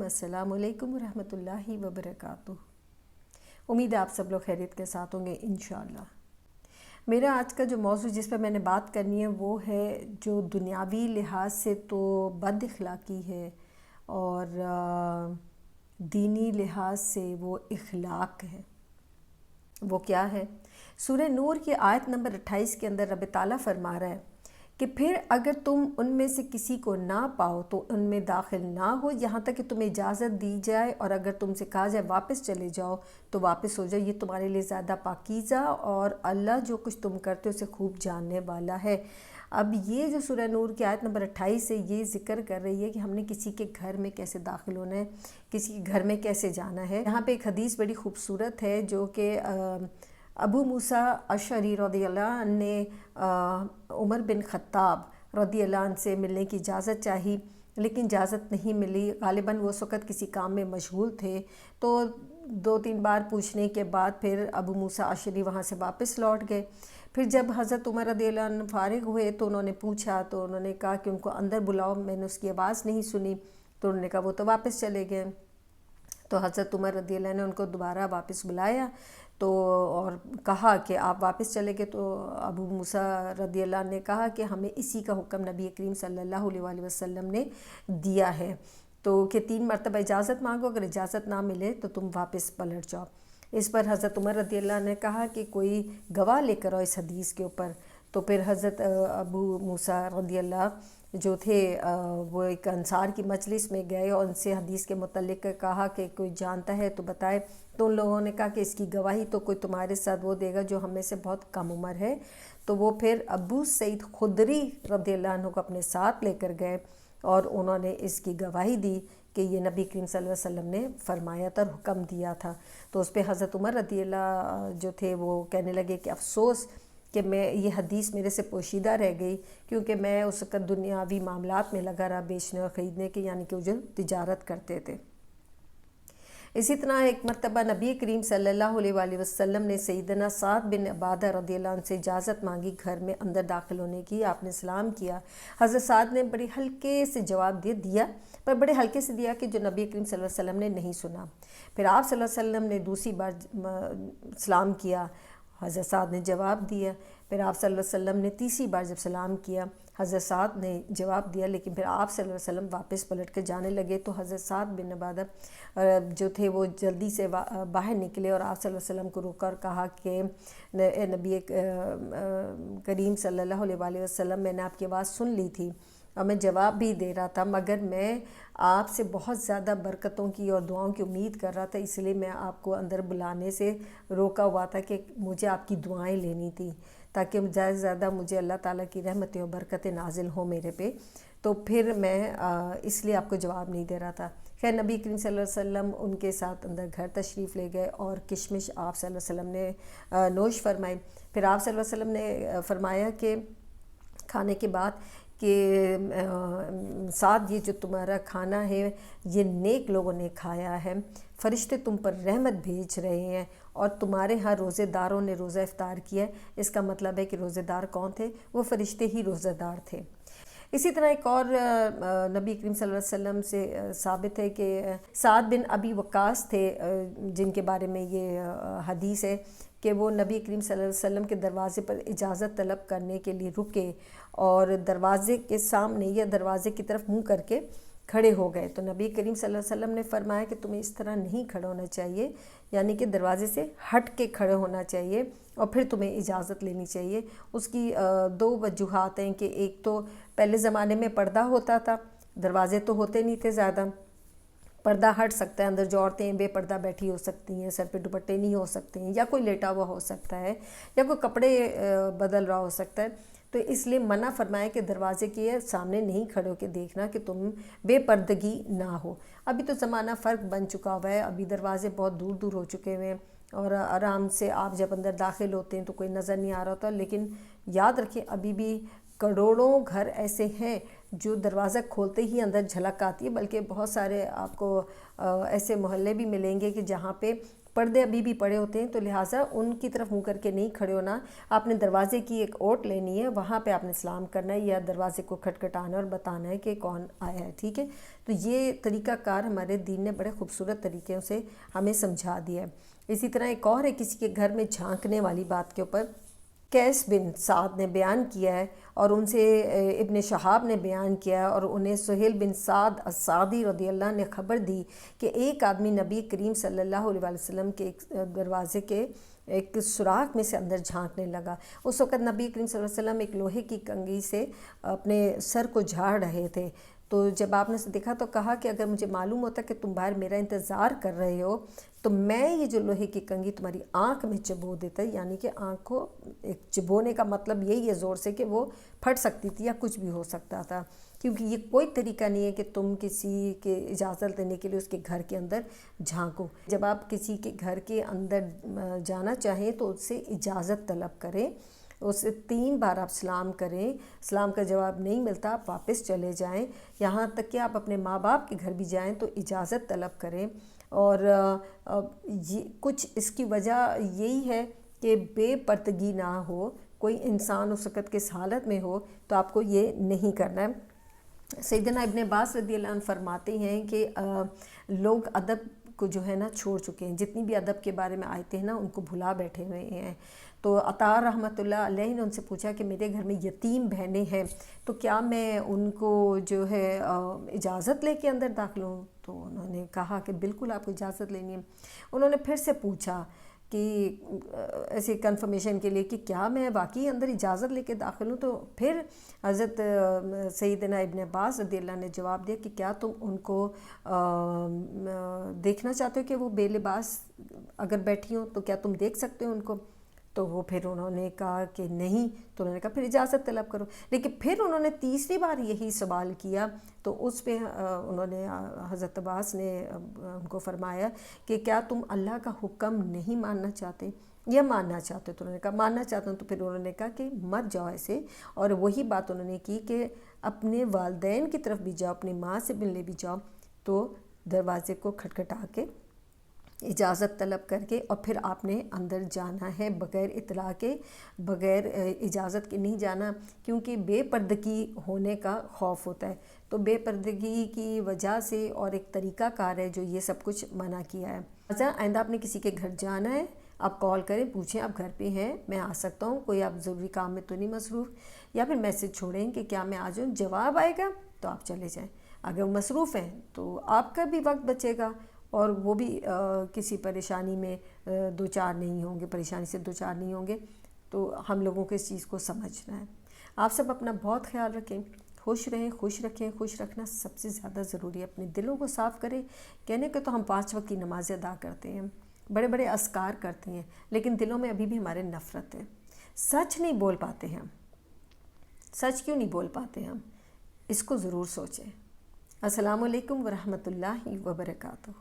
السلام علیکم ورحمۃ اللہ وبرکاتہ۔ امید ہے آپ سب لوگ خیریت کے ساتھ ہوں گے انشاءاللہ۔ میرا آج کا جو موضوع جس پہ میں نے بات کرنی ہے وہ ہے جو دنیاوی لحاظ سے تو بد اخلاقی ہے اور دینی لحاظ سے وہ اخلاق ہے۔ وہ کیا ہے؟ سورہ نور کی آیت نمبر 28 کے اندر رب تعالیٰ فرما رہا ہے کہ پھر اگر تم ان میں سے کسی کو نہ پاؤ تو ان میں داخل نہ ہو یہاں تک کہ تمہیں اجازت دی جائے، اور اگر تم سے کہا جائے واپس چلے جاؤ تو واپس ہو جاؤ، یہ تمہارے لیے زیادہ پاکیزہ اور اللہ جو کچھ تم کرتے ہو اسے خوب جاننے والا ہے۔ اب یہ جو سورہ نور کی آیت نمبر 28 ہے یہ ذکر کر رہی ہے کہ ہم نے کسی کے گھر میں کیسے داخل ہونا ہے، کسی کے گھر میں کیسے جانا ہے۔ یہاں پہ ایک حدیث بڑی خوبصورت ہے جو کہ ابو موسیٰ اشعری رضی اللہ عنہ نے عمر بن خطاب رضی اللہ عنہ سے ملنے کی اجازت چاہی، لیکن اجازت نہیں ملی۔ غالباً وہ اس وقت کسی کام میں مشغول تھے، تو 2-3 بار پوچھنے کے بعد پھر ابو موسیٰ اشعری وہاں سے واپس لوٹ گئے۔ پھر جب حضرت عمر رضی اللہ عنہ فارغ ہوئے تو انہوں نے پوچھا تو انہوں نے کہا کہ ان کو اندر بلاؤ، میں نے اس کی آواز نہیں سنی، تو انہوں نے کہا وہ تو واپس چلے گئے۔ تو حضرت عمر رضی اللہ عنہ نے ان کو دوبارہ واپس بلایا تو اور کہا کہ آپ واپس چلے گئے، تو ابو موسیٰ رضی اللہ عنہ نے کہا کہ ہمیں اسی کا حکم نبی کریم صلی اللہ علیہ وآلہ وسلم نے دیا ہے، تو کہ 3 مرتبہ اجازت مانگو، اگر اجازت نہ ملے تو تم واپس پلٹ جاؤ۔ اس پر حضرت عمر رضی اللہ عنہ نے کہا کہ کوئی گواہ لے کر آؤ اس حدیث کے اوپر، تو پھر حضرت ابو موسیٰ رضی اللہ جو تھے وہ ایک انصار کی مجلس میں گئے اور ان سے حدیث کے متعلق کہا کہ کوئی جانتا ہے تو بتائے، تو ان لوگوں نے کہا کہ اس کی گواہی تو کوئی تمہارے ساتھ وہ دے گا جو ہم میں سے بہت کم عمر ہے۔ تو وہ پھر ابو سعید خدری رضی اللہ عنہ کو اپنے ساتھ لے کر گئے اور انہوں نے اس کی گواہی دی کہ یہ نبی کریم صلی اللہ علیہ وسلم نے فرمایا تھا اور حکم دیا تھا۔ تو اس پہ حضرت عمر رضی اللہ جو تھے وہ کہنے لگے کہ افسوس کہ میں یہ حدیث میرے سے پوشیدہ رہ گئی، کیونکہ میں اس وقت دنیاوی معاملات میں لگا رہا، بیچنے اور خریدنے کے، یعنی کہ وہ جو تجارت کرتے تھے۔ اسی طرح ایک مرتبہ نبی کریم صلی اللہ علیہ وآلہ وسلم نے سیدنا سعد بن عبادہ رضی اللہ عنہ سے اجازت مانگی گھر میں اندر داخل ہونے کی، آپ نے سلام کیا۔ حضرت سعد نے بڑی ہلکے سے جواب دیا پر بڑے ہلکے سے دیا کہ جو نبی کریم صلی اللہ علیہ وسلم نے نہیں سنا۔ پھر آپ صلی اللہ علیہ وسلم نے دوسری بار سلام کیا، حضرت سعد نے جواب دیا۔ پھر آپ صلی اللہ علیہ وسلم نے تیسری بار جب سلام کیا، حضرت سعد نے جواب دیا، لیکن پھر آپ صلی اللہ علیہ وسلم واپس پلٹ کے جانے لگے، تو حضرت سعد بن عبادہ جو تھے وہ جلدی سے باہر نکلے اور آپ صلی اللہ علیہ وسلم کو روکا اور کہا کہ نبی کریم صلی اللہ علیہ وآلہ وسلم میں نے آپ کی آواز سن لی تھی اور میں جواب بھی دے رہا تھا، مگر میں آپ سے بہت زیادہ برکتوں کی اور دعاؤں کی امید کر رہا تھا، اس لیے میں آپ کو اندر بلانے سے روکا ہوا تھا کہ مجھے آپ کی دعائیں لینی تھی تاکہ زیادہ سے زیادہ مجھے اللہ تعالیٰ کی رحمتیں اور برکتیں نازل ہوں میرے پہ، تو پھر میں اس لیے آپ کو جواب نہیں دے رہا تھا۔ خیر نبی کریم صلی اللہ علیہ وسلم ان کے ساتھ اندر گھر تشریف لے گئے اور کشمش آپ صلی اللہ علیہ وسلم نے نوش فرمائی۔ پھر آپ صلی اللہ علیہ وسلم نے فرمایا کہ کھانے کے بعد کہ سعد یہ جو تمہارا کھانا ہے یہ نیک لوگوں نے کھایا ہے، فرشتے تم پر رحمت بھیج رہے ہیں اور تمہارے ہاں روزے داروں نے روزہ افطار کیا ہے۔ اس کا مطلب ہے کہ روزے دار کون تھے؟ وہ فرشتے ہی روزہ دار تھے۔ اسی طرح ایک اور نبی کریم صلی اللہ علیہ وسلم سے ثابت ہے کہ سعد بن ابی وقاص تھے جن کے بارے میں یہ حدیث ہے کہ وہ نبی کریم صلی اللہ علیہ وسلم کے دروازے پر اجازت طلب کرنے کے لیے رکے اور دروازے کے سامنے یا دروازے کی طرف منہ کر کے کھڑے ہو گئے، تو نبی کریم صلی اللہ علیہ وسلم نے فرمایا کہ تمہیں اس طرح نہیں کھڑا ہونا چاہیے، یعنی کہ دروازے سے ہٹ کے کھڑے ہونا چاہیے اور پھر تمہیں اجازت لینی چاہیے۔ اس کی 2 وجوہات ہیں کہ ایک تو پہلے زمانے میں پردہ ہوتا تھا، دروازے تو ہوتے نہیں تھے زیادہ، پردہ ہٹ سکتا ہے، اندر جو عورتیں بے پردہ بیٹھی ہو سکتی ہیں، سر پہ دوپٹے نہیں ہو سکتے ہیں، یا کوئی لیٹا ہوا ہو سکتا ہے، یا کوئی کپڑے بدل رہا ہو سکتا ہے، تو اس لیے منع فرمایا کہ دروازے کے سامنے نہیں کھڑے ہو کے دیکھنا کہ تم بے پردگی نہ ہو۔ ابھی تو زمانہ فرق بن چکا ہوا ہے، ابھی دروازے بہت دور دور ہو چکے ہوئے ہیں اور آرام سے آپ جب اندر داخل ہوتے ہیں تو کوئی نظر نہیں آ رہا ہوتا، لیکن یاد رکھیں ابھی بھی کروڑوں گھر ایسے ہیں جو دروازہ کھولتے ہی اندر جھلک آتی ہے، بلکہ بہت سارے آپ کو ایسے محلے بھی ملیں گے کہ جہاں پہ پردے ابھی بھی پڑے ہوتے ہیں، تو لہٰذا ان کی طرف منہ کر کے نہیں کھڑے ہونا، آپ نے دروازے کی ایک اوٹ لینی ہے، وہاں پہ آپ نے سلام کرنا ہے یا دروازے کو کھٹکھٹانا اور بتانا ہے کہ کون آیا ہے، ٹھیک ہے۔ تو یہ طریقہ کار ہمارے دین نے بڑے خوبصورت طریقے سے ہمیں سمجھا دیا ہے۔ اسی طرح ایک اور ہے کسی کے گھر میں جھانکنے والی بات کے اوپر، قیس بن سعد نے بیان کیا ہے اور ان سے ابن شہاب نے بیان کیا ہے اور انہیں سہیل بن سعد الساعدی رضی اللہ عنہ نے خبر دی کہ ایک آدمی نبی کریم صلی اللہ علیہ وسلم کے ایک دروازے کے ایک سوراخ میں سے اندر جھانکنے لگا۔ اس وقت نبی کریم صلی اللہ علیہ وسلم ایک لوہے کی کنگھی سے اپنے سر کو جھاڑ رہے تھے، تو جب آپ نے اسے دیکھا تو کہا کہ اگر مجھے معلوم ہوتا کہ تم باہر میرا انتظار کر رہے ہو تو میں یہ جو لوہے کی کنگھی تمہاری آنکھ میں چبو دیتا، یعنی کہ آنکھ کو ایک چبونے کا مطلب یہی ہے زور سے کہ وہ پھٹ سکتی تھی یا کچھ بھی ہو سکتا تھا، کیونکہ یہ کوئی طریقہ نہیں ہے کہ تم کسی کے اجازت لینے کے لیے اس کے گھر کے اندر جھانکو۔ جب آپ کسی کے گھر کے اندر جانا چاہیں تو اس سے اجازت طلب کریں، اس سے 3 بار آپ سلام کریں، سلام کا جواب نہیں ملتا آپ واپس چلے جائیں، یہاں تک کہ آپ اپنے ماں باپ کے گھر بھی جائیں تو اجازت طلب کریں۔ اور یہ کچھ اس کی وجہ یہی ہے کہ بے پردگی نہ ہو، کوئی انسان اس وقت کس حالت میں ہو تو آپ کو یہ نہیں کرنا ہے۔ سیدنا ابن عباس رضی اللہ عنہ فرماتے ہیں کہ لوگ ادب کو جو ہے نا چھوڑ چکے ہیں، جتنی بھی ادب کے بارے میں آیتیں ہیں نا ان کو بھلا بیٹھے ہوئے ہیں۔ تو عطا رحمۃ اللہ علیہ نے ان سے پوچھا کہ میرے گھر میں یتیم بہنیں ہیں تو کیا میں ان کو جو ہے اجازت لے کے اندر داخل ہوں؟ تو انہوں نے کہا کہ بالکل آپ کو اجازت لینی ہے۔ انہوں نے پھر سے پوچھا کہ ایسے کنفرمیشن کے لیے کہ کیا میں واقعی اندر اجازت لے کے داخل ہوں؟ تو پھر حضرت سیدنا ابن عباس رضی اللہ نے جواب دیا کہ کیا تم ان کو دیکھنا چاہتے ہو کہ وہ بے لباس اگر بیٹھی ہوں تو کیا تم دیکھ سکتے ہو ان کو؟ تو وہ پھر انہوں نے کہا کہ نہیں، تو انہوں نے کہا پھر اجازت طلب کرو۔ لیکن پھر انہوں نے تیسری بار یہی سوال کیا تو اس پہ انہوں نے حضرت عباس نے ان کو فرمایا کہ کیا تم اللہ کا حکم نہیں ماننا چاہتے یا ماننا چاہتے ہو؟ تو انہوں نے کہا ماننا چاہتا ہوں۔ تو پھر انہوں نے کہا کہ مت جاؤ ایسے، اور وہی بات انہوں نے کی کہ اپنے والدین کی طرف بھی جاؤ، اپنی ماں سے ملنے بھی جاؤ تو دروازے کو کھٹکھٹا کے اجازت طلب کر کے اور پھر آپ نے اندر جانا ہے، بغیر اطلاع کے، بغیر اجازت کے نہیں جانا، کیونکہ بے پردگی ہونے کا خوف ہوتا ہے۔ تو بے پردگی کی وجہ سے اور ایک طریقہ کار ہے جو یہ سب کچھ منع کیا ہے۔ اچھا، آئندہ آپ نے کسی کے گھر جانا ہے، آپ کال کریں، پوچھیں آپ گھر پہ ہیں، میں آ سکتا ہوں، کوئی آپ ضروری کام میں تو نہیں مصروف، یا پھر میسج چھوڑیں کہ کیا میں آ جاؤں، جواب آئے گا تو آپ چلے جائیں۔ اگر وہ مصروف ہیں تو آپ کا بھی وقت بچے گا اور وہ بھی کسی پریشانی میں دوچار نہیں ہوں گے، پریشانی سے دوچار نہیں ہوں گے۔ تو ہم لوگوں کو اس چیز کو سمجھنا ہے۔ آپ سب اپنا بہت خیال رکھیں، خوش رہیں، خوش رکھیں، خوش رکھنا سب سے زیادہ ضروری ہے۔ اپنے دلوں کو صاف کریں۔ کہنے کہ تو ہم 5 وقت کی نمازیں ادا کرتے ہیں، بڑے بڑے اذکار کرتے ہیں، لیکن دلوں میں ابھی بھی ہمارے نفرت ہے، سچ نہیں بول پاتے ہیں ہم۔ سچ کیوں نہیں بول پاتے ہم؟ اس کو ضرور سوچیں۔ السلام علیکم ورحمۃ اللہ وبرکاتہ۔